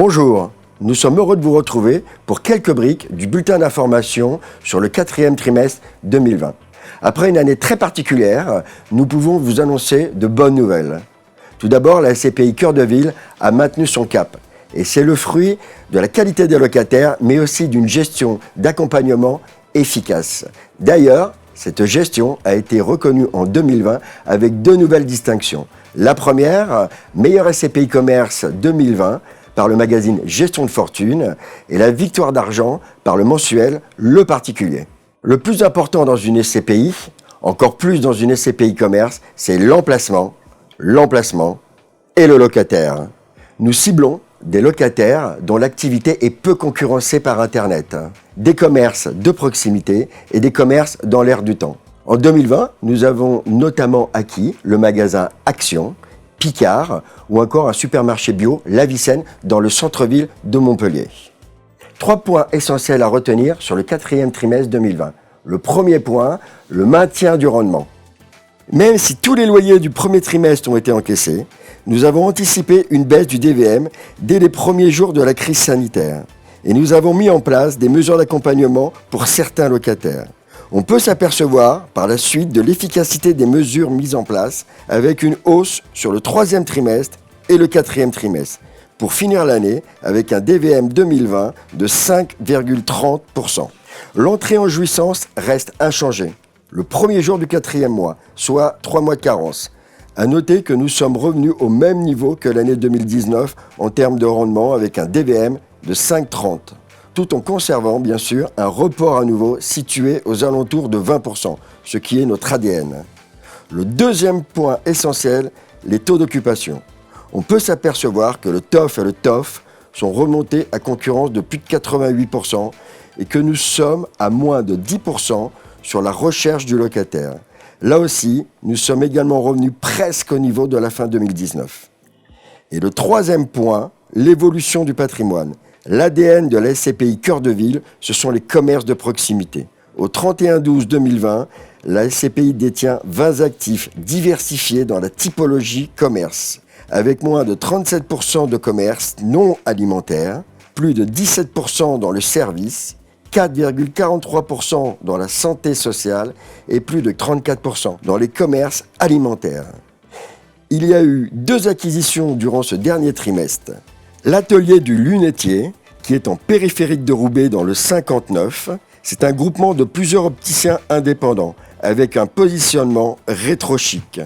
Bonjour, nous sommes heureux de vous retrouver pour quelques briques du bulletin d'information sur le 4e trimestre 2020. Après une année très particulière, nous pouvons vous annoncer de bonnes nouvelles. Tout d'abord, la SCPI Cœur de Ville a maintenu son cap. Et c'est le fruit de la qualité des locataires, mais aussi d'une gestion d'accompagnement efficace. D'ailleurs, cette gestion a été reconnue en 2020 avec 2 nouvelles distinctions. La première, meilleur SCPI Commerce 2020 par le magazine Gestion de Fortune et la victoire d'argent par le mensuel Le Particulier. Le plus important dans une SCPI, encore plus dans une SCPI Commerce, c'est l'emplacement et le locataire. Nous ciblons des locataires dont l'activité est peu concurrencée par Internet, des commerces de proximité et des commerces dans l'air du temps. En 2020, nous avons notamment acquis le magasin Action, Picard ou encore un supermarché bio, La Vicenne, dans le centre-ville de Montpellier. 3 points essentiels à retenir sur le 4e trimestre 2020. Le premier point, le maintien du rendement. Même si tous les loyers du premier trimestre ont été encaissés, nous avons anticipé une baisse du DVM dès les premiers jours de la crise sanitaire. Et nous avons mis en place des mesures d'accompagnement pour certains locataires. On peut s'apercevoir par la suite de l'efficacité des mesures mises en place avec une hausse sur le 3e trimestre et le 4e trimestre, pour finir l'année avec un DVM 2020 de 5,30%. L'entrée en jouissance reste inchangée. Le premier jour du 4e mois, soit 3 mois de carence. À noter que nous sommes revenus au même niveau que l'année 2019 en termes de rendement avec un DVM de 5,30, tout en conservant bien sûr un report à nouveau situé aux alentours de 20%, ce qui est notre ADN. Le deuxième point essentiel, les taux d'occupation. On peut s'apercevoir que le TOF et le TOF sont remontés à concurrence de plus de 88% et que nous sommes à moins de 10% sur la recherche du locataire. Là aussi, nous sommes également revenus presque au niveau de la fin 2019. Et le troisième point, l'évolution du patrimoine. L'ADN de la SCPI Cœur de Ville, ce sont les commerces de proximité. Au 31/12/2020, la SCPI détient 20 actifs diversifiés dans la typologie commerce, avec moins de 37% de commerce non alimentaire, plus de 17% dans le service, 4,43% dans la santé sociale et plus de 34% dans les commerces alimentaires. Il y a eu 2 acquisitions durant ce dernier trimestre. L'atelier du Lunetier, qui est en périphérique de Roubaix dans le 59, c'est un groupement de plusieurs opticiens indépendants avec un positionnement rétro-chic.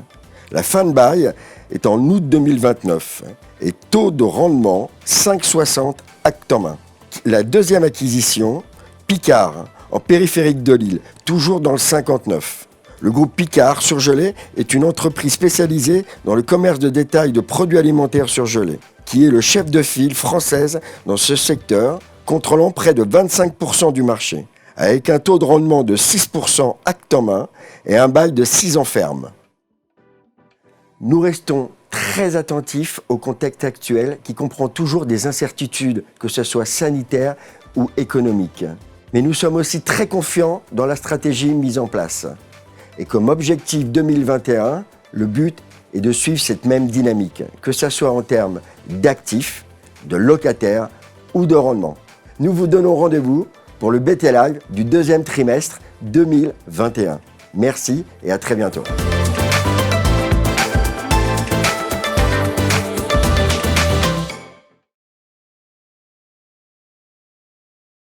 La fin de bail est en août 2029 et taux de rendement 5,60 acte en main. La deuxième acquisition, Picard, en périphérique de Lille, toujours dans le 59. Le groupe Picard Surgelés est une entreprise spécialisée dans le commerce de détail de produits alimentaires surgelés, qui est le chef de file française dans ce secteur, contrôlant près de 25% du marché, avec un taux de rendement de 6% acte en main et un bail de 6 ans ferme. Nous restons très attentifs au contexte actuel qui comprend toujours des incertitudes, que ce soit sanitaires ou économiques. Mais nous sommes aussi très confiants dans la stratégie mise en place. Et comme objectif 2021, le but est de suivre cette même dynamique, que ce soit en termes d'actifs, de locataires ou de rendement. Nous vous donnons rendez-vous pour le BT Live du 2e trimestre 2021. Merci et à très bientôt.